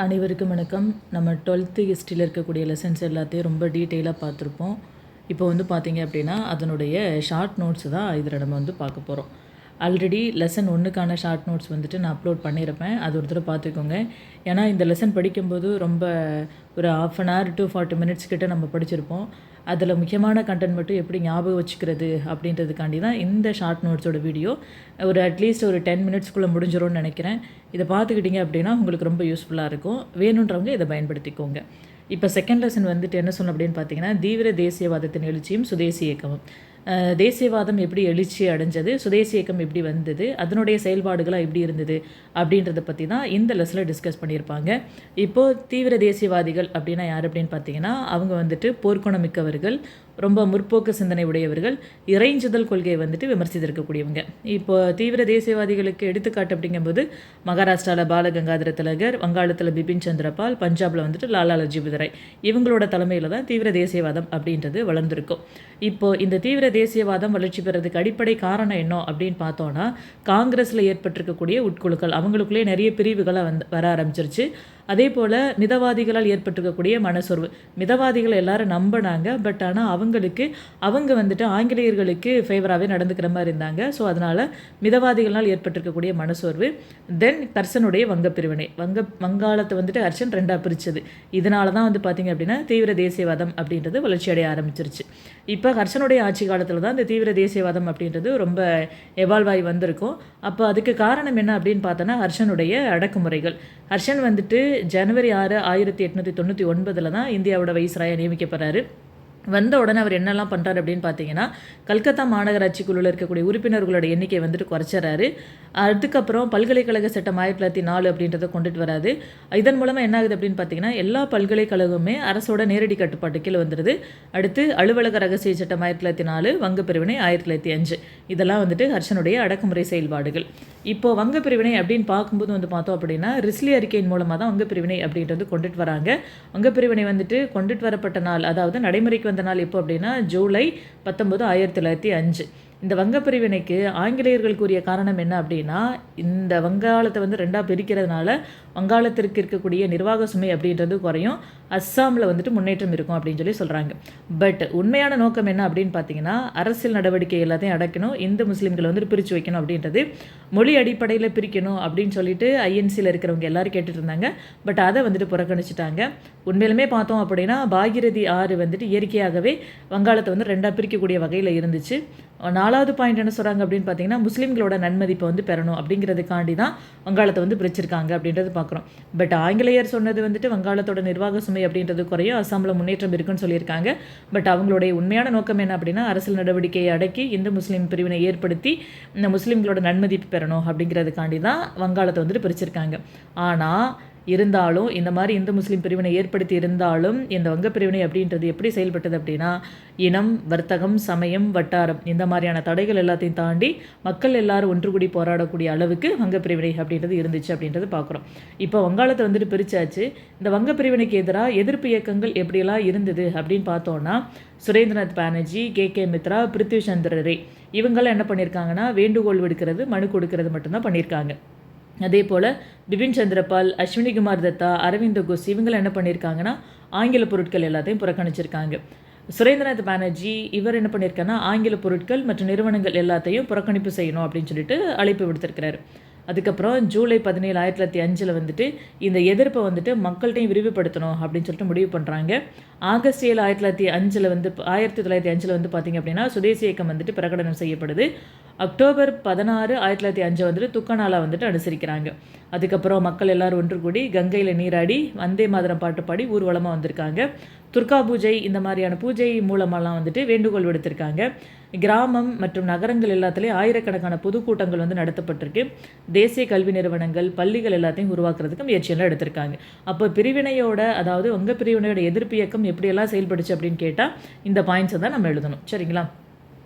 அனைவருக்கும் வணக்கம். நம்ம 12th ஹிஸ்ட்ரியில் இருக்கக்கூடிய லெசன்ஸ் எல்லாத்தையும் ரொம்ப டீட்டெயிலாக பார்த்துருப்போம். இப்போ வந்து பார்த்தீங்க அப்படின்னா அதனுடைய ஷார்ட் நோட்ஸ் தான் இதில் நம்ம வந்து பார்க்க போகிறோம். ஆல்ரெடி லெசன் 1க்கான ஷார்ட் நோட்ஸ் வந்துட்டு நான் அப்லோட் பண்ணியிருப்பேன். அது ஒரு தடவை பார்த்துக்கோங்க. ஏன்னா இந்த லெசன் படிக்கும்போது ரொம்ப ஒரு ½ அன் ஹவர் to 40 மினிட்ஸ் கிட்ட நம்ம படிச்சிருப்போம். அதில் முக்கியமான கண்டென்ட் மட்டும் எப்படி ஞாபகம் வச்சுக்கிறது அப்படின்றதுக்காண்டி தான் இந்த ஷார்ட் நோட்ஸோட வீடியோ. ஒரு அட்லீஸ்ட் ஒரு 10 மினிட்ஸ்க்குள்ளே முடிஞ்சிரும்னு நினைக்கிறேன். இதை பார்த்துக்கிட்டிங்க அப்படின்னா உங்களுக்கு ரொம்ப யூஸ்ஃபுல்லாக இருக்கும். வேணுன்றவங்க இதை பயன்படுத்திக்கோங்க. இப்போ செகண்ட் லெசன் வந்துட்டு என்ன சொன்னோம் அப்படின்னு பார்த்தீங்கன்னா, தீவிர தேசியவாதத்தின் எழுச்சியும் சுதேசி இயக்கமும். தேசியவாதம் எப்படி எழுச்சி அடைஞ்சது, சுதேசி இயக்கம் எப்படி வந்தது, அதனுடைய செயல்பாடுகளாக எப்படி இருந்தது அப்படின்றத பற்றி தான் இந்த லெசனில் டிஸ்கஸ் பண்ணியிருப்பாங்க. இப்போது தீவிர தேசியவாதிகள் அப்படின்னா யார் அப்படின்னு பார்த்தீங்கன்னா, அவங்க வந்துட்டு போர்க்குணம் மிக்கவர்கள், ரொம்ப முற்போக்கு சிந்தனை உடையவர்கள், இறைஞ்சுதல் கொள்கையை வந்துட்டு விமர்சித்திருக்கக்கூடியவங்க. இப்போ தீவிர தேசியவாதிகளுக்கு எடுத்துக்காட்டு அப்படிங்கும்போது மகாராஷ்டிராவில் பாலகங்காதர திலகர், வங்காளத்தில் பிபின் சந்திரபால், பஞ்சாபில் வந்துட்டு லாலா லஜபதி ராய், இவங்களோட தலைமையில் தான் தீவிர தேசியவாதம் அப்படின்றது வளர்ந்துருக்கும். இப்போது இந்த தீவிர தேசியவாதம் வளர்ச்சி பெறதுக்கு அடிப்படை காரணம் என்ன அப்படின்னு பார்த்தோன்னா, காங்கிரஸில் ஏற்பட்டிருக்கக்கூடிய உட்குழுக்கள், அவங்களுக்குள்ளே நிறைய பிரிவுகளாக வர ஆரம்பிச்சிருச்சு. அதே போல் மிதவாதிகளால் ஏற்பட்டிருக்கக்கூடிய மனசோர்வு. மிதவாதிகள் எல்லாரும் நம்பினாங்க, பட் ஆனால் அவங்க வந்துட்டு ஆங்கிலேயர்களுக்கு ஃபேவராகவே நடந்துக்கிற மாதிரி இருந்தாங்க. ஸோ அதனால் மிதவாதிகளால் ஏற்பட்டிருக்கக்கூடிய மனசோர்வு. தென் கர்சனுடைய வங்க பிரிவினை, வங்காளத்தை வந்துட்டு ஹர்ஷன் 2ஆக பிரித்தது. இதனால தான் வந்து பார்த்திங்க அப்படின்னா தீவிர தேசியவாதம் அப்படின்றது வளர்ச்சி அடைய ஆரம்பிச்சிருச்சு. இப்போ ஹர்ஷனுடைய ஆட்சி காலத்தில் தான் இந்த தீவிர தேசியவாதம் அப்படின்றது ரொம்ப எவால்வ் ஆகி வந்திருக்கும். அப்போ அதுக்கு காரணம் என்ன அப்படின்னு பார்த்தோன்னா, ஹர்ஷனுடைய அடக்குமுறைகள். ஹர்ஷன் வந்துட்டு ஜனவரி 6, 1899 தான் இந்தியாவோட வைஸ்ராயாக நியமிக்கப்படுறாரு. வந்த உடனே அவர் என்னெல்லாம் பண்ணுறாரு அப்படின்னு பார்த்தீங்கன்னா, கல்கத்தா மாநகராட்சிக்குள்ளே இருக்கக்கூடிய உறுப்பினர்களோட எண்ணிக்கை வந்துட்டு குறைச்சிறாரு. அதுக்கப்புறம் பல்கலைக்கழக சட்டம் 1904 அப்படின்றத கொண்டுட்டு வராது. இதன் மூலமாக என்ன ஆகுது அப்படின்னு பார்த்தீங்கன்னா, எல்லா பல்கலைக்கழகமே அரசோட நேரடி கட்டுப்பாட்டு கீழே வந்துடுது. அடுத்து அலுவலக ரகசிய சட்டம் 1904, வங்க பிரிவினை 1905, இதெல்லாம் வந்துட்டு ஹர்ஷனுடைய அடக்குமுறை செயல்பாடுகள். இப்போது வங்க பிரிவினை அப்படின்னு பார்க்கும்போது வந்து பார்த்தோம் அப்படின்னா, ரிஸ்லி அறிக்கையின் மூலமாக தான் வங்க பிரிவினை அப்படின்றது கொண்டுட்டு வராங்க. வங்க பிரிவினை வந்துட்டு கொண்டுட்டு வரப்பட்ட நாள், அதாவது நடைமுறைக்கு வந்த நாள் எப்போ அப்படின்னா ஜூலை 19, 1905. இந்த வங்க பிரிவினைக்கு ஆங்கிலேயர்கள் கூறிய காரணம் என்ன அப்படின்னா, இந்த வங்காளத்தை வந்து 2ஆக பிரிக்கிறதுனால வங்காளத்திற்கு இருக்கக்கூடிய நிர்வாக சுமை அப்படின்றது குறையும், அஸ்ஸாமில் வந்துட்டு முன்னேற்றம் இருக்கும் அப்படின்னு சொல்கிறாங்க. பட் உண்மையான நோக்கம் என்ன அப்படின்னு பார்த்தீங்கன்னா, அரசியல் நடவடிக்கை எல்லாத்தையும் அடக்கணும், இந்து முஸ்லீம்களை வந்துட்டு பிரித்து வைக்கணும் அப்படின்றது, மொழி அடிப்படையில் பிரிக்கணும் அப்படின்னு சொல்லிட்டு ஐஎன்சியில் இருக்கிறவங்க எல்லாரும் கேட்டுட்டு இருந்தாங்க. பட் அதை வந்துட்டு புறக்கணிச்சிட்டாங்க. உண்மையிலுமே பார்த்தோம் அப்படின்னா பாகீரதி ஆறு வந்துட்டு இயற்கையாகவே வங்காளத்தை வந்து 2ஆக பிரிக்கக்கூடிய வகையில் இருந்துச்சு. 4வது பாயிண்ட் என்ன சொல்கிறாங்க அப்படின்னு பார்த்தீங்கன்னா, முஸ்லீம்களோட நன்மதிப்பை வந்து பெறணும் அப்படிங்கிறதுக்காண்டி தான் வங்காளத்தை வந்து பிரிச்சிருக்காங்க அப்படின்றது பார்க்குறோம். பட் ஆங்கிலேயர் சொன்னது வந்துட்டு வங்காளத்தோட நிர்வாக சுமை அப்படின்றது குறையும், அஸ்ஸாமில் முன்னேற்றம் இருக்குன்னு சொல்லியிருக்காங்க. பட் அவங்களுடைய உண்மையான நோக்கம் என்ன அப்படின்னா, அரசியல் நடவடிக்கையை அடக்கி இந்து முஸ்லீம் பிரிவினை ஏற்படுத்தி இந்த முஸ்லீம்களோட நன்மதிப்பு பெறணும் அப்படிங்கிறதுக்காண்டி தான் வங்காளத்தை வந்துட்டு பிரிச்சிருக்காங்க. ஆனால் இருந்தாலும் இந்த மாதிரி இந்து முஸ்லீம் பிரிவினை ஏற்படுத்தி இருந்தாலும் இந்த வங்க பிரிவினை அப்படின்றது எப்படி செயல்பட்டது அப்படின்னா, இனம், வர்த்தகம், சமயம், வட்டாரம் இந்த மாதிரியான தடைகள் எல்லாத்தையும் தாண்டி மக்கள் எல்லாரும் ஒன்று கூடி போராடக்கூடிய அளவுக்கு வங்க பிரிவினை அப்படின்றது இருந்துச்சு அப்படின்றது பார்க்குறோம். இப்போ வங்காளத்தை வந்துட்டு பிரித்தாச்சு. இந்த வங்க பிரிவினைக்கு எதிராக எதிர்ப்பு இயக்கங்கள் எப்படியெல்லாம் இருந்தது அப்படின்னு பார்த்தோன்னா, சுரேந்திரநாத் பானர்ஜி, கே மித்ரா, பிருத்வி சந்திர ரே, இவங்கெல்லாம் என்ன பண்ணியிருக்காங்கன்னா, வேண்டுகோள் விடுக்கிறது, மனு கொடுக்கறது மட்டும்தான் பண்ணியிருக்காங்க. அதே போல் பிபின் சந்திரபால், அஸ்வினி குமார் தத்தா, அரவிந்த் கோஷ், இவங்களும் என்ன பண்ணியிருக்காங்கன்னா, ஆங்கில பொருட்கள் எல்லாத்தையும் புறக்கணிச்சிருக்காங்க. சுரேந்திரநாத் பானர்ஜி இவர் என்ன பண்ணியிருக்காங்கன்னா, ஆங்கில பொருட்கள் மற்றும் நிறுவனங்கள் எல்லாத்தையும் புறக்கணிப்பு செய்யணும் அப்படின்னு சொல்லிட்டு அழைப்பு விடுத்திருக்கிறாரு. அதுக்கப்புறம் ஜூலை 17, 1905 வந்துட்டு இந்த எதிர்ப்பை வந்துட்டு மக்கள்கிட்டையும் விரிவுபடுத்தணும் அப்படின்னு சொல்லிட்டு முடிவு பண்ணுறாங்க. ஆகஸ்ட் 7, 1905 வந்து பார்த்திங்க அப்படின்னா சுதேசி இயக்கம் வந்துட்டு பிரகடனம் செய்யப்படுது. அக்டோபர் 16, 1905 வந்துட்டு துக்கநாளா வந்துட்டு அனுசரிக்கிறாங்க. அதுக்கப்புறம் மக்கள் எல்லாரும் ஒன்று கூடி கங்கையில் நீராடி வந்தே மாதரம் பாட்டு பாடி ஊர்வலமாக வந்திருக்காங்க. துர்கா பூஜை இந்த மாதிரியான பூஜை மூலமெல்லாம் வந்துட்டு வேண்டுகோள் விடுத்திருக்காங்க. கிராமம் மற்றும் நகரங்கள் எல்லாத்துலேயும் ஆயிரக்கணக்கான பொதுக்கூட்டங்கள் வந்து நடத்தப்பட்டிருக்கு. தேசிய கல்வி நிறுவனங்கள், பள்ளிகள் எல்லாத்தையும் உருவாக்குறதுக்கு முயற்சியெல்லாம் எடுத்திருக்காங்க. அப்போ பிரிவினையோட, அதாவது வங்க பிரிவினையோட எதிர்ப்பு இயக்கம் எப்படியெல்லாம் செயல்படுச்சு அப்படின்னு கேட்டால் இந்த பாயிண்ட்ஸை தான் நம்ம எழுதணும். சரிங்களா?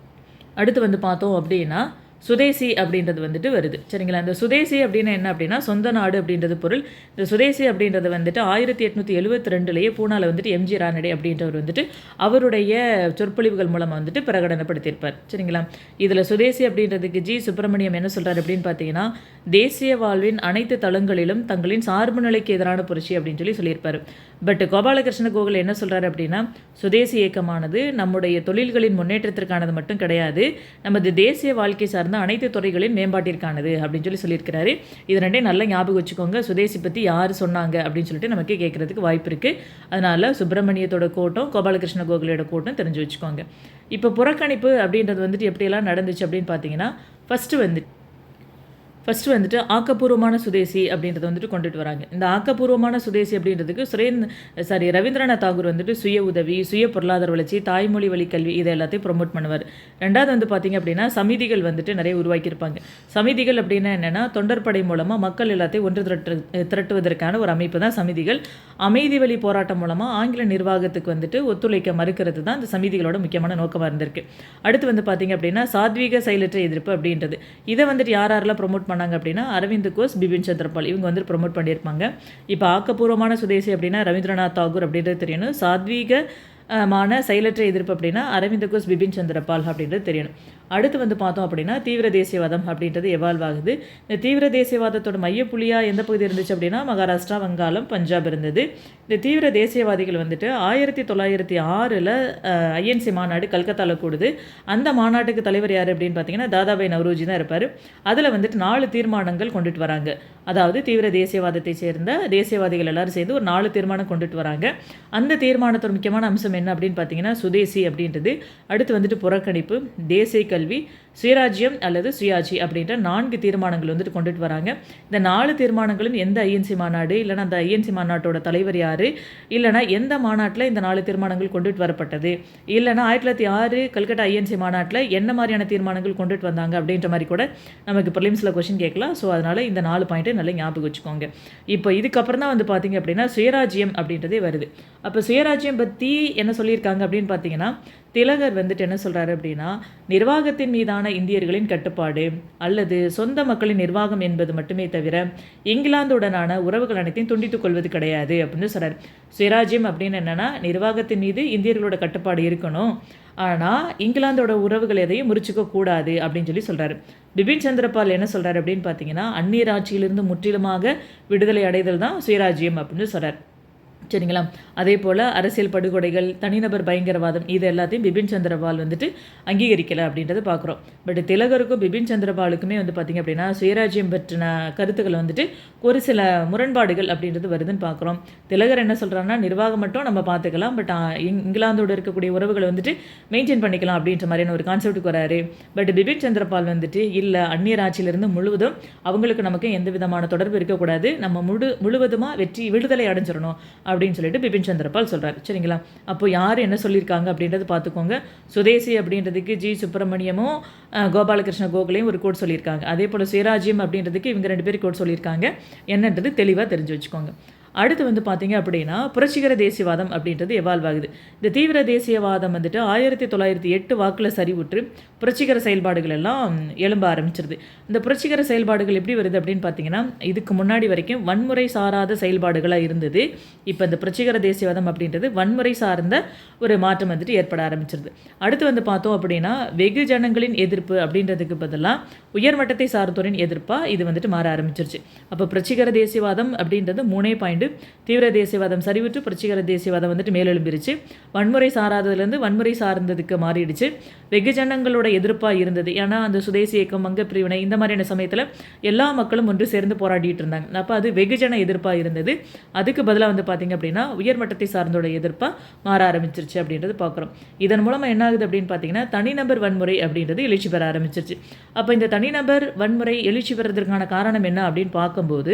அடுத்து வந்து பார்த்தோம் அப்படின்னா, சுதேசி அப்படின்றது வந்துட்டு வருது. சரிங்களா? இந்த சுதேசி அப்படின்னா என்ன அப்படின்னா சொந்த நாடு அப்படின்றது பொருள். இந்த சுதேசி அப்படின்றது வந்துட்டு 1872லயே பூனால வந்துட்டு எம்ஜி ரானடே அப்படின்றவர் வந்துட்டு அவருடைய சொற்பொழிவுகள் மூலமா வந்துட்டு பிரகடனப்படுத்தியிருப்பார். சரிங்களா? இதில் சுதேசி அப்படின்றதுக்கு ஜி சுப்பிரமணியம் என்ன சொல்றாரு அப்படின்னு பார்த்தீங்கன்னா, தேசிய வாழ்வின் அனைத்து தளங்களிலும் தங்களின் சார்பு நிலைக்கு எதிரான புரட்சி அப்படின்னு சொல்லியிருப்பாரு. பட் கோபாலகிருஷ்ண கோகலே என்ன சொல்றாரு அப்படின்னா, சுதேசி இயக்கமானது நம்முடைய தொழில்களின் முன்னேற்றத்திற்கானது மட்டும் கிடையாது, நமது தேசிய வாழ்க்கை சார்ந்த அனைத்து துறைகளின் மேம்பாட்டிற்கானது அப்படின்னு சொல்லியிருக்கிறாரு. இது ரெண்டையும் நல்லா ஞாபகம் வச்சுக்கோங்க. சுதேசி பற்றி யார் சொன்னாங்க அப்படின்னு சொல்லிட்டு நமக்கு கேட்கறதுக்கு வாய்ப்பு இருக்குது. அதனால் சுப்பிரமணியத்தோட கோட்டம் கோபாலகிருஷ்ண கோகலேயோட கோட்டம் தெரிஞ்சு வச்சுக்கோங்க. இப்போ புறக்கணிப்பு அப்படின்றது வந்துட்டு எப்படியெல்லாம் நடந்துச்சு அப்படின்னு பார்த்தீங்கன்னா, ஃபஸ்ட்டு வந்துட்டு ஆக்கப்பூர்வமான சுதேசி அப்படின்றத வந்துட்டு கொண்டுட்டு வராங்க. இந்த ஆக்கப்பூர்வமான சுதேசி அப்படின்றதுக்கு ரவீந்திரநாத் தாகூர் வந்துட்டு சுய உதவி, சுய பொருளாதார வளர்ச்சி, தாய்மொழி வழி கல்வி இதை எல்லாத்தையும் ப்ரொமோட் பண்ணுவார். ரெண்டாவது வந்து பார்த்திங்க அப்படின்னா சமிதிகள் வந்துட்டு நிறைய உருவாக்கியிருப்பாங்க. சமிதிகள் அப்படின்னா என்னென்னா தொண்டற்படை மூலமாக மக்கள் எல்லாத்தையும் ஒன்று திரட்டுவதற்கான ஒரு அமைப்பு தான் சமிதிகள். அமைதி வழி போராட்டம் மூலமாக ஆங்கில நிர்வாகத்துக்கு வந்துட்டு ஒத்துழைக்க மறுக்கிறது தான் இந்த சமிதிகளோட முக்கியமான நோக்கமாக இருந்திருக்கு. அடுத்து வந்து பார்த்திங்க அப்படின்னா சாத்வீக செயலற்ற எதிர்ப்பு அப்படின்றது இதை வந்துட்டு யாரெல்லாம் ப்ரொமோட் பண்ணாங்க அப்படின்னா அரவிந்த் கோஷ், பிபின் சந்திரபால் இவங்க வந்து ப்ரொமோட் பண்ணியிருப்பாங்க. இப்போ ஆக்கப்பூர்வமான சுதேசி அப்படின்னா ரவீந்திரநாத் தாகூர் அப்படின்றது தெரியணும். சாத்வீக செயலற்ற எதிர்ப்பு அப்படின்னா அரவிந்த் கோஷ், பிபின் சந்திரபால் அப்படின்றது தெரியணும். அடுத்து வந்து பார்த்தோம் அப்படின்னா தீவிர தேசியவாதம் அப்படின்றது எவால்வ் ஆகுது. இந்த தீவிர தேசியவாதத்தோட மையப்புள்ளியாக எந்த பகுதி இருந்துச்சு அப்படின்னா மகாராஷ்டிரா, வங்காளம், பஞ்சாப் இருந்தது. இந்த தீவிர தேசியவாதிகள் வந்துட்டு 1906 ஐஎன்சி மாநாடு கல்கத்தாவில் கூடுது. அந்த மாநாட்டுக்கு தலைவர் யார் அப்படின்னு பார்த்தீங்கன்னா தாதாபாய் நவ்ரோஜி தான் இருப்பார். அதில் வந்துட்டு 4 தீர்மானங்கள் கொண்டுட்டு வராங்க. அதாவது தீவிர தேசியவாதத்தை சேர்ந்த தேசியவாதிகள் எல்லாரும் சேர்ந்து ஒரு 4 தீர்மானம் கொண்டுட்டு வராங்க. அந்த தீர்மானத்தோட முக்கியமான அம்சம் என்ன அப்படின்னு பார்த்தீங்கன்னா சுதேசி அப்படின்றது, அடுத்து வந்துட்டு புறக்கணிப்பு, தேசிய கல்வி, சுயராஜ்யம் அல்லது சுயாட்சி அப்படின்ற 4 தீர்மானங்கள் வந்துட்டு கொண்டுட்டு வராங்க. இந்த 4 தீர்மானங்களும் எந்த ஐஎன்சி மாநாடு இல்லைனா அந்த ஐஎன்சி மாநாட்டோட தலைவர் யார், இல்லைனா எந்த மாநாட்டில் இந்த 4 தீர்மானங்கள் கொண்டுட்டு வரப்பட்டது, இல்லைனா 1906 கல்கட்டா ஐஎன்சி மாநாட்டில் என்ன மாதிரியான தீர்மானங்கள் கொண்டுட்டு வந்தாங்க அப்படின்ற மாதிரி கூட நமக்கு ப்ரிலிம்ஸில் கொஸ்டின் கேட்கலாம். ஸோ அதனால் இந்த 4 பாயிண்ட்டு நல்லா ஞாபகம் வச்சுக்கோங்க. இப்போ இதுக்கப்புறம் தான் வந்து பார்த்தீங்க அப்படின்னா சுயராஜ்யம் அப்படின்றதே வருது. அப்போ சுயராஜ்யம் பற்றி என்ன சொல்லியிருக்காங்க அப்படின்னு பார்த்தீங்கன்னா திலகர் வந்துட்டு என்ன சொல்கிறாரு அப்படின்னா, நிர்வாகத்தின் மீதான இந்தியர்களின் கட்டுப்பாடு அல்லது சொந்த மக்களின் நிர்வாகம் என்பது மட்டுமே தவிர இங்கிலாந்துடனான உறவுகள் அனைத்தையும் துண்டித்துக் கொள்வது கிடையாது அப்படின்னு சொல்கிறார். சுயராஜ்யம் அப்படின்னு என்னென்னா நிர்வாகத்தின் மீது இந்தியர்களோட கட்டுப்பாடு இருக்கணும், ஆனால் இங்கிலாந்தோட உறவுகள் எதையும் முறிச்சிக்க கூடாது அப்படின்னு சொல்கிறாரு. பிபின் சந்திரபால் என்ன சொல்கிறார் அப்படின்னு பார்த்தீங்கன்னா அந்நியர் ஆட்சியிலிருந்து முற்றிலுமாக விடுதலை அடைதல் தான் சுயராஜ்யம் அப்படின்னு சொல்கிறார். சரிங்களா? அதே போல் அரசியல் படுகொலைகள், தனிநபர் பயங்கரவாதம் இது எல்லாத்தையும் பிபின் சந்திரபால் வந்துட்டு அங்கீகரிக்கலை அப்படின்றத பார்க்குறோம். பட் திலகருக்கும் பிபின் சந்திரபாலுக்குமே வந்து பார்த்திங்க அப்படின்னா சுயராஜ்யம் பற்றின கருத்துக்கள் வந்துட்டு ஒரு சில முரண்பாடுகள் அப்படின்றது வருதுன்னு பார்க்குறோம். திலகர் என்ன சொல்கிறாங்கன்னா நிர்வாகம் மட்டும் நம்ம பார்த்துக்கலாம், பட் இங்கிலாந்தோடு இருக்கக்கூடிய உறவுகளை வந்துட்டு மெயின்டைன் பண்ணிக்கலாம் அப்படின்ற மாதிரியான ஒரு கான்செப்ட்டுக்கு வராரு. பட் பிபின் சந்திரபால் வந்துட்டு இல்லை, அந்நியர் ஆட்சியிலிருந்து முழுவதும் அவங்களுக்கு நமக்கு எந்த விதமான தொடர்பு இருக்கக்கூடாது, நம்ம முழுவதுமாக விடுதலை அடைஞ்சிடணும் அப்படின்னு சொல்லிட்டு பிபின் சந்திரபால் சொல்கிறார். சரிங்களா? அப்போ யார் என்ன சொல்லியிருக்காங்க அப்படின்றது பார்த்துக்கோங்க. சுதேசி அப்படின்றதுக்கு ஜி சுப்பிரமணியமும் கோபாலகிருஷ்ண கோகலேயும் ஒரு கோட் சொல்லியிருக்காங்க. அதே போல் சுயராஜ்யம் அப்படின்றதுக்கு இவங்க 2 பேரும் கோட் சொல்லியிருக்காங்க. என்னன்றது தெளிவாக தெரிஞ்சு வச்சுக்கோங்க. அடுத்து வந்து பார்த்தீங்க அப்படின்னா புரட்சிகர தேசியவாதம் அப்படின்றது எவால்வ் ஆகுது. இந்த தீவிர தேசியவாதம் வந்துட்டு 1908 வாக்கில் சரிவுற்று புரட்சிகர செயல்பாடுகள் எல்லாம் எழும்ப ஆரம்பிச்சிருது. இந்த புரட்சிகர செயல்பாடுகள் எப்படி வருது அப்படின்னு பார்த்தீங்கன்னா இதுக்கு முன்னாடி வரைக்கும் வன்முறை சாராத செயல்பாடுகளாக இருந்தது. இப்போ இந்த புரட்சிகர தேசியவாதம் அப்படின்றது வன்முறை சார்ந்த ஒரு மாற்றம் வந்துட்டு ஏற்பட ஆரம்பிச்சிருது. அடுத்து வந்து பார்த்தோம் அப்படின்னா வெகுஜனங்களின் எதிர்ப்பு அப்படின்றதுக்கு பதிலாக உயர்மட்டத்தை சார்ந்தோரின் எதிர்ப்பாக இது வந்துட்டு மாற ஆரம்பிச்சிருச்சு. அப்போ புரட்சிகர தேசியவாதம் அப்படின்றது 3 பாயிண்ட். தீவிர தேசியவாதம் சரிவிட்டு புரட்சிகர தேசியவாதம் வந்துட்டு மேலெழும்பிருச்சு. வன்முறை சாராததுலேருந்து வன்முறை சார்ந்ததுக்கு மாறிடுச்சு. வெகுஜனங்களோட எதிர்ப்பாக இருந்தது. ஏன்னா அந்த சுதேசி இயக்கம், வங்க பிரிவினை இந்த மாதிரியான சமயத்தில் எல்லா மக்களும் ஒன்று சேர்ந்து போராடிட்டு இருந்தாங்க. அப்போ அது வெகுஜன எதிர்ப்பாக இருந்தது. அதுக்கு பதிலாக வந்து பார்த்திங்க அப்படின்னா உயர்மட்டத்தை சார்ந்தோட எதிர்ப்பாக மாற ஆரம்பிச்சிருச்சு அப்படின்றது பார்க்குறோம். இதன் மூலமாக என்ன ஆகுது அப்படின்னு பார்த்தீங்கன்னா தனிநபர் வன்முறை அப்படின்றது எழுச்சி பெற ஆரம்பிச்சிருச்சு. அப்போ இந்த தனிநபர் வன்முறை எழுச்சி பெறதற்கான காரணம் என்ன அப்படின்னு பார்க்கும்போது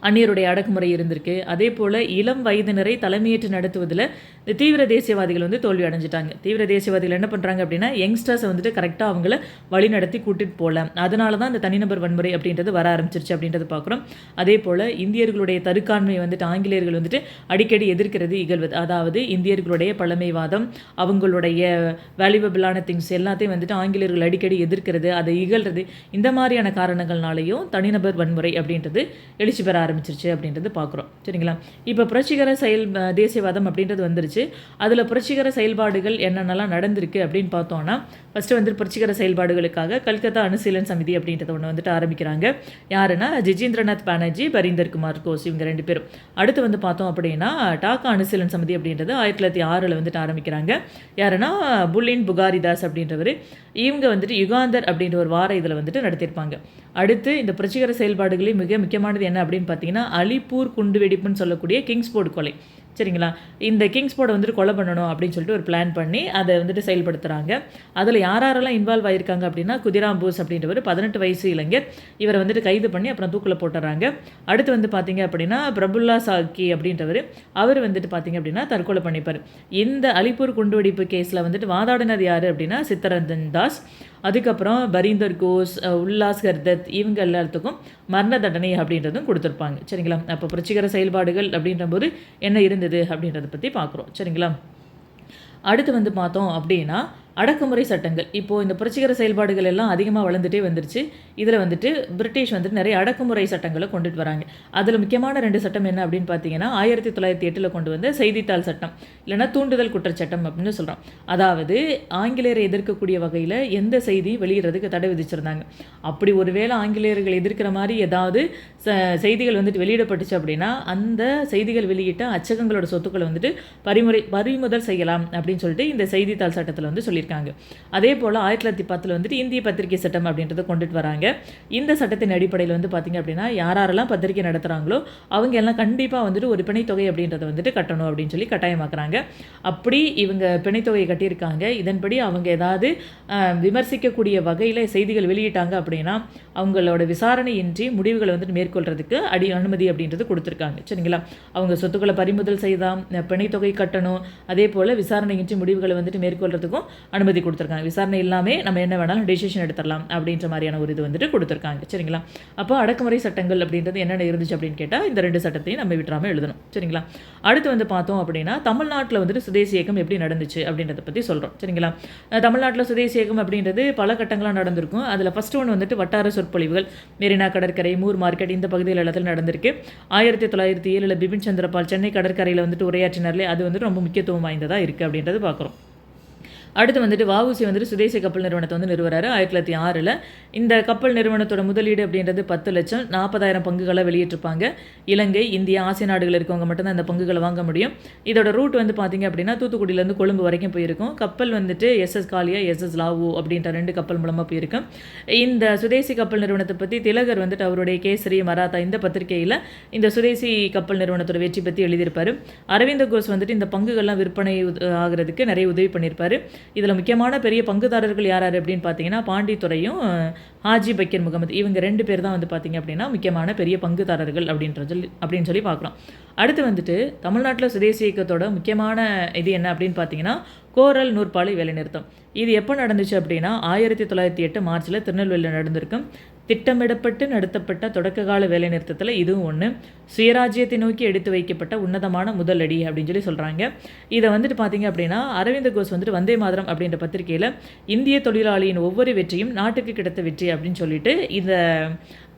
அந்நியருடைய அடக்குமுறை இருந்திருக்கு. அதே போல் இளம் வயதினரை தலைமையேற்று நடத்துவதில் இந்த தீவிர தேசியவாதிகள் வந்து தோல்வி அடைஞ்சிட்டாங்க. தீவிர தேசியவாதிகள் என்ன பண்ணுறாங்க அப்படின்னா, யங்ஸ்டர்ஸை வந்துட்டு கரெக்டாக அவங்கள வழிநடத்தி கூட்டிட்டு போகல. அதனால தான் இந்த தனிநபர் வன்முறை அப்படின்றது வர ஆரம்பிச்சிருச்சு அப்படின்றது பார்க்குறோம். அதே போல் இந்தியர்களுடைய தருக்காண்மையை வந்துட்டு ஆங்கிலேயர்கள் வந்துட்டு அடிக்கடி எதிர்க்கிறது இகழ்வது. அதாவது இந்தியர்களுடைய பழமைவாதம், அவங்களுடைய வேல்யூபிளான திங்ஸ் எல்லாத்தையும் வந்துட்டு ஆங்கிலேயர்கள் அடிக்கடி எதிர்க்கிறது, அதை இகழ்றது, இந்த மாதிரியான காரணங்கள்னாலையும் தனிநபர் வன்முறை அப்படின்றது எழுச்சி பெற ஆரம்பிச்சிருச்சு அப்படின்றது பார்க்குறோம். சரிங்களா? இப்போ புரட்சிகர தேசியவாதம் அப்படின்றது வந்துருச்சு. அதில் புரட்சிகர செயல்பாடுகள் என்னென்னலாம் நடந்திருக்கு அப்படின்னு பார்த்தோன்னா, ஃபஸ்ட்டு வந்து புரட்சிகர செயல்பாடுகளுக்காக கல்கத்தா அனுசீலன் சமிதி அப்படின்றத ஒன்று வந்துட்டு ஆரம்பிக்கிறாங்க. யாருன்னா ஜிஜேந்திரநாத் பானர்ஜி, பரீந்தர் குமார் கோஸ், இவங்க 2 பேரும். அடுத்து வந்து பார்த்தோம் அப்படின்னா டாக்கா அனுசீலன் சமிதி அப்படின்றது 1906 வந்துட்டு ஆரம்பிக்கிறாங்க. யாருன்னா புல்லின் புகாரிதாஸ் அப்படின்றவர். இவங்க வந்துட்டு யுகாந்தர் அப்படின்ற ஒரு வார இதில் வந்துட்டு நடத்தியிருப்பாங்க. அடுத்து இந்த புரட்சிகர செயல்பாடுகளில் மிக முக்கியமானது என்ன அப்படின்னு பார்த்தீங்கன்னா, அலிப்பூர் குண்டுவெடிப்புன்னு சொல்லக்கூடிய கிங்ஸ்போர்ட் கொலை. சரிங்களா? இந்த கிங்ஸ்போர்டை வந்துட்டு கொலை பண்ணணும் அப்படின்னு சொல்லிட்டு ஒரு பிளான் பண்ணி அதை வந்துட்டு செயல்படுத்துகிறாங்க. அதில் யாரெல்லாம் இன்வால்வ் ஆகியிருக்காங்க அப்படின்னா, குதிராம் போஸ் அப்படின்றவர் 18 வயசு இளைஞர். இவரை வந்துட்டு கைது பண்ணி அப்புறம் தூக்கில் போட்டுறாங்க. அடுத்து வந்து பார்த்தீங்க அப்படின்னா பிரபுல்லா சாக்கி அப்படின்றவர், அவர் வந்துட்டு பார்த்தீங்க அப்படின்னா தற்கொலை பண்ணிப்பார். இந்த அலிப்பூர் குண்டுவெடிப்பு கேஸில் வந்துட்டு வாதாடினது யார் அப்படின்னா சித்தரஞ்சன் தாஸ். அதுக்கப்புறம் பரீந்தர் கோஸ், உல்லாஸ் ஹர்தத், இவங்க எல்லாத்துக்கும் மரண தண்டனை அப்படின்றதும் கொடுத்துருப்பாங்க. சரிங்களா? அப்போ புரட்சிகர செயல்பாடுகள் அப்படின்ற போது என்ன இருந்தது அப்படின்றத பற்றி பார்க்குறோம். சரிங்களா? அடுத்து வந்து பார்த்தோம் அப்படின்னா அடக்குமுறை சட்டங்கள். இப்போது இந்த புரட்சிகர செயல்பாடுகள் எல்லாம் அதிகமாக வளர்ந்துட்டே வந்துருச்சு. இதில் வந்துட்டு பிரிட்டிஷ் வந்துட்டு நிறைய அடக்குமுறை சட்டங்களை கொண்டுட்டு வராங்க. அதில் முக்கியமான 2 சட்டம் என்ன அப்படின்னு பார்த்தீங்கன்னா, 1908 கொண்டு வந்த செய்தித்தாள் சட்டம், இல்லைனா தூண்டுதல் குற்றச்சட்டம் அப்படின்னு சொல்கிறோம். அதாவது ஆங்கிலேயரை எதிர்க்கக்கூடிய வகையில் எந்த செய்தியும் வெளியிடுறதுக்கு தடை விதிச்சிருந்தாங்க. அப்படி ஒருவேளை ஆங்கிலேயர்கள் எதிர்க்கிற மாதிரி ஏதாவது செய்திகள் வந்துட்டு வெளியிடப்பட்டுச்சு அப்படின்னா, அந்த செய்திகள் வெளியிட்ட அச்சகங்களோட சொத்துக்களை வந்துட்டு பறிமுதல் செய்யலாம் அப்படின்னு சொல்லிட்டு இந்த செய்தித்தாள் சட்டத்தில் வந்து சொல்லியிருக்காங்க. அதே போல் 1910 வந்துட்டு இந்திய பத்திரிகை சட்டம் அப்படின்றத கொண்டுட்டு வராங்க. இந்த சட்டத்தின் அடிப்படையில் வந்து பார்த்திங்க அப்படின்னா, யாரெல்லாம் பத்திரிகை நடத்துகிறாங்களோ அவங்க எல்லாம் கண்டிப்பாக வந்துட்டு ஒரு பிணைத்தொகை அப்படின்றத வந்துட்டு கட்டணும் அப்படின்னு சொல்லி கட்டாயமாக்குறாங்க. அப்படி இவங்க பிணைத்தொகையை கட்டியிருக்காங்க. இதன்படி அவங்க ஏதாவது விமர்சிக்கக்கூடிய வகையில் செய்திகள் வெளியிட்டாங்க அப்படின்னா, அவங்களோட விசாரணையின்றி முடிவுகளை வந்துட்டு மேற்கொள்றதுக்கு அனுமதி அப்படின்றது கொடுத்துருக்காங்க. சரிங்களா? அவங்க சொத்துக்களை பறிமுதல் செய்தால் பிணைத்தொகை கட்டணும். அதே போல் விசாரணையின்றி முடிவுகளை வந்துட்டு மேற்கொள்றதுக்கும் அனுமதி கொடுத்துருக்காங்க. விசாரணை இல்லாமல் நம்ம என்ன வேணாலும் டெசிஷன் எடுத்துடலாம் அப்படின்ற மாதிரியான ஒரு இது வந்துட்டு கொடுத்துருக்காங்க. சரிங்களா? அப்போ அடக்குமுறை சட்டங்கள் அப்படின்றது என்னென்ன இருந்துச்சு அப்படின்னு கேட்டால் இந்த 2 சட்டத்தையும் நம்ம விட்டுறாமல் எழுதணும். சரிங்களா? அடுத்து வந்து பார்த்தோம் அப்படின்னா, தமிழ்நாட்டில் வந்துட்டு சுதேசி இயக்கம் எப்படி நடந்துச்சு அப்படின்றத பற்றி சொல்கிறோம். சரிங்களா? தமிழ்நாட்டில் சுதேசி இயக்கம் அப்படின்றது பல கட்டங்களாக நடந்திருக்கும். அதில் ஃபஸ்ட் ஒன்று வந்துட்டு வட்டார சொற்பொழிவுகள், மெரினா கடற்கரை, மூர் மார்க்கெட், இந்த பகுதியில் எல்லாத்தில் நடந்திருக்கு. 1907 பிபின் சந்திரபால் சென்னை கடற்கரையில் வந்துட்டு உரையாற்றினார்லே, அது வந்துட்டு ரொம்ப முக்கியத்துவம் வாய்ந்ததாக இருக்குது அப்படின்றது பார்க்குறோம். அடுத்து வந்துட்டு வஉசி வந்துட்டு சுதேசி கப்பல் நிறுவனத்தை வந்து நிறுவறாரு 1906. இந்த கப்பல் நிறுவனத்தோட முதலீடு அப்படின்றது 10 லட்சம், 40,000 பங்குகளை வெளியிட்டிருப்பாங்க. இலங்கை, இந்தியா, ஆசிய நாடுகள் இருக்கவங்க மட்டும்தான் இந்த பங்குகளை வாங்க முடியும். இதோட ரூட் வந்து பார்த்தீங்க அப்படின்னா தூத்துக்குடியிலேருந்து கொழும்பு வரைக்கும் போயிருக்கும். கப்பல் வந்துட்டு எஸ்எஸ் காலியா, எஸ்எஸ் லாவு அப்படின்ற 2 கப்பல் மூலமாக போயிருக்கும். இந்த சுதேசி கப்பல் நிறுவனத்தை பற்றி திலகர் வந்துட்டு அவருடைய கேசரி, மராத்தா இந்த பத்திரிகையில் இந்த சுதேசி கப்பல் நிறுவனத்தோட வெற்றி பற்றி எழுதியிருப்பார். அரவிந்த கோஷ் வந்துட்டு இந்த பங்குகள்லாம் விற்பனை ஆகிறதுக்கு நிறைய உதவி பண்ணியிருப்பார். இதில் முக்கியமான பெரிய பங்குதாரர்கள் யார் அப்படின்னு பார்த்தீங்கன்னா, பாண்டித்துறையும் ஹாஜி பக்கீர் முகமது, இவங்க 2 பேர் தான் வந்து பார்த்திங்க அப்படின்னா முக்கியமான பெரிய பங்குதாரர்கள் அப்படின்னு சொல்லி பார்க்குறோம். அடுத்து வந்துட்டு தமிழ்நாட்டில் சுதேசி இயக்கத்தோட முக்கியமான இது என்ன அப்படின்னு பார்த்தீங்கன்னா, கோரல் நூற்பாலை வேலைநிறுத்தம். இது எப்போ நடந்துச்சு அப்படின்னா 1908 மார்ச்சில் திருநெல்வேலியில் நடந்திருக்கும். திட்டமிடப்பட்டு நடத்தப்பட்ட தொடக்க கால வேலைநிறுத்தத்தில் இதுவும் ஒன்று. சுயராஜ்யத்தை நோக்கி எடுத்து வைக்கப்பட்ட உன்னதமான முதலடி அப்படின்னு சொல்லி சொல்கிறாங்க. இதை வந்துட்டு பார்த்தீங்க அப்படின்னா, அரவிந்த கோஷ் வந்துட்டு வந்தே மாதரம் அப்படின்ற பத்திரிகையில் இந்திய தொழிலாளியின் ஒவ்வொரு வெற்றியும் நாட்டுக்கு கிடைத்த வெற்றி அப்படின்னு சொல்லிட்டு இந்த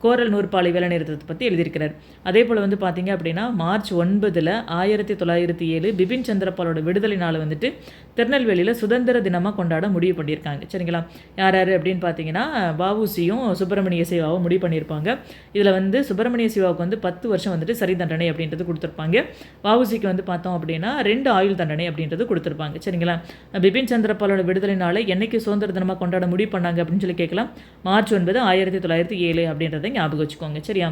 கோரல் நூற்பாலை வேலைநிறுத்தத்தை பற்றி எழுதியிருக்கிறார். அதே போல் வந்து பார்த்திங்க அப்படின்னா, மார்ச் 9 1907 பிபின் சந்திரபாலோட விடுதலை நாள் வந்துட்டு திருநெல்வேலியில் சுதந்திர தினமாக கொண்டாட முடிவு பண்ணியிருக்காங்க. சரிங்களா? யார் அப்படின்னு பார்த்தீங்கன்னா, வஉசியும் சுப்பிரமணிய சிவாவும் முடிவு பண்ணியிருப்பாங்க. இதில் வந்து சுப்பிரமணிய சிவாவுக்கு வந்து 10 வருஷம் வந்துட்டு சரி தண்டனை அப்படின்றது கொடுத்துருப்பாங்க. வஉசிக்கு வந்து பார்த்தோம் அப்படின்னா 2 ஆயுள் தண்டனை அப்படின்றது கொடுத்துருப்பாங்க. சரிங்களா? பிபின் சந்திரபாலோட விடுதலை நாளை என்னைக்கு சுதந்திர தினமாக கொண்டாட முடிவு பண்ணாங்க அப்படின்னு சொல்லி கேட்கலாம். மார்ச் 9 1907 அப்படின்றத ஞாபகம் வச்சுக்கோங்க. சரியா?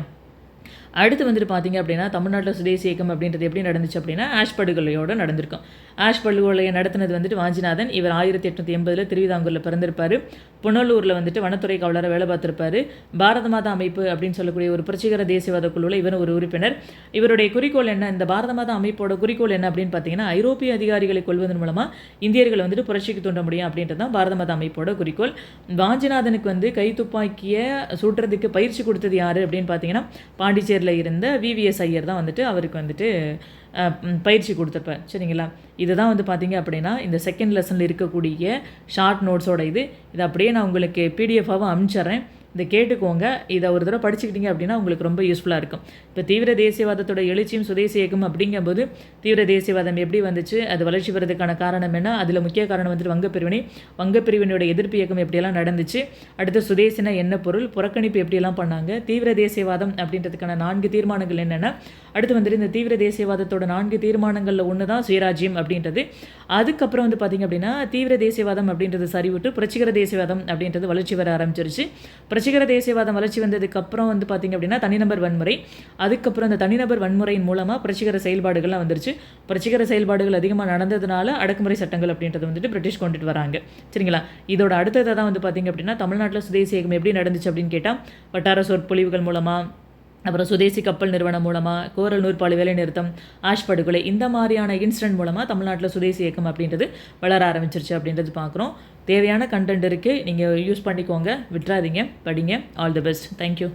அடுத்து வந்துட்டு பார்த்தீங்க அப்படின்னா, தமிழ்நாட்டில சுதேசி இயக்கம் அப்படின்றது எப்படி நடந்துச்சு அப்படின்னா, ஆஷ் படுகொலையோட நடந்திருக்கும். ஆஷ் படுகொலையை நடத்தினது வந்துட்டு வாஞ்சிநாதன். இவர் 1880 திருவிதாங்கூர்ல பிறந்திருப்பாரு. புனலூர்ல வந்துட்டு வனத்துறை காவலரா வேலை பார்த்திருப்பாரு. பாரத மாதா அமைப்பு அப்படின்னு சொல்லக்கூடிய ஒரு புரட்சிகர தேசியவாத குழுவில் இவரும் ஒரு உறுப்பினர். இவருடைய குறிக்கோள் என்ன? இந்த பாரத மாதா அமைப்போட குறிக்கோள் என்ன அப்படின்னு பார்த்தீங்கன்னா, ஐரோப்பிய அதிகாரிகளை கொல்வதன் மூலமா இந்தியர்களை வந்துட்டு புரட்சிக்கு தூண்ட முடியும் அப்படின்றது தான் பாரத மாதா அமைப்போட குறிக்கோள். வாஞ்சிநாதனுக்கு வந்து கைத்துப்பாக்கிய சுடுறதுக்கு பயிற்சி கொடுத்தது யாரு அப்படின்னு பார்த்தீங்கன்னா, பாண்டிச்சேரியில் இருந்த விவிஎஸ் ஐயர் தான் வந்துட்டு அவருக்கு வந்துட்டு பயிற்சி கொடுத்துருப்பேன். சரிங்களா? இதுதான் வந்து பார்த்தீங்க அப்படின்னா, இந்த செகண்ட் லெசனில் இருக்கக்கூடிய ஷார்ட் நோட்ஸோட இது அப்படியே நான் உங்களுக்கு பிடிஎஃபாகவும் அனுப்பிச்சிட்றேன். இதை கேட்டுக்கோங்க. இதை ஒரு தடவை படிச்சுக்கிட்டீங்க அப்படின்னா உங்களுக்கு ரொம்ப யூஸ்ஃபுல்லாக இருக்கும். இப்போ தீவிர தேசியவாதத்தோட எழுச்சியும் சுதேசி இயக்கம் அப்படிங்கும்போது தீவிர தேசியவாதம் எப்படி வந்துச்சு, அது வளர்ச்சி பெறதுக்கான காரணம் என்ன, அதில் முக்கிய காரணம் வந்துட்டு வங்கப்பிரிவினை, வங்கப்பிரிவினையோட எதிர்ப்பு இயக்கம் எப்படியெல்லாம் நடந்துச்சு, அடுத்து சுதேசினா என்ன பொருள், புறக்கணிப்பு எப்படியெல்லாம் பண்ணாங்க, தீவிர தேசியவாதம் அப்படின்றதுக்கான 4 தீர்மானங்கள் என்னென்ன, அடுத்து வந்துட்டு இந்த தீவிர தேசியவாதத்தோட 4 தீர்மானங்களில் ஒன்று தான் சுயராஜ்யம் அப்படின்றது. அதுக்கப்புறம் வந்து பார்த்திங்க அப்படின்னா தீவிர தேசியவாதம் அப்படின்றது சரிவிட்டு புரட்சிகர தேசியவாதம் அப்படின்றது வளர்ச்சி வர ஆரம்பிச்சிருச்சு. புரட்சிகர தேசியவாதம் வளர்ச்சி வந்ததுக்கப்புறம் வந்து பார்த்திங்க அப்படின்னா தனிநபர் வன்முறை, அதுக்கப்புறம் அந்த தனிநபர் வன்முறையின் மூலமாக புரட்சிகர செயல்பாடுகள்லாம் வந்துருச்சு. புரட்சிகர செயல்பாடுகள் அதிகமாக நடந்ததுனால அடக்குமுறை சட்டங்கள் அப்படின்றது வந்துட்டு பிரிட்டிஷ் கொண்டுட்டு வராங்க. சரிங்களா? இதோட அடுத்ததை தான் வந்து பார்த்திங்க அப்படின்னா தமிழ்நாட்டில் சுதேசி இயக்கம் எப்படி நடந்துச்சு அப்படின்னு கேட்டால், வட்டார சொற்பொழிவுகள் மூலமாக, அப்புறம் சுதேசி கப்பல் நிறுவனம் மூலமாக, கோரல் நூற்பாலை வேலை நிறுத்தம், ஆஷ் படுகொலை, இந்த மாதிரியான இன்சிடென்ட் மூலமாக தமிழ்நாட்டில் சுதேசி இயக்கம் அப்படின்றது வளர ஆரம்பிச்சிருச்சு அப்படின்றது பார்க்குறோம். தேவையான கண்டென்ட் இருக்குது, நீங்கள் யூஸ் பண்ணிக்கோங்க, விட்டுறாதீங்க, படிங்க. All the best. தேங்க்யூ.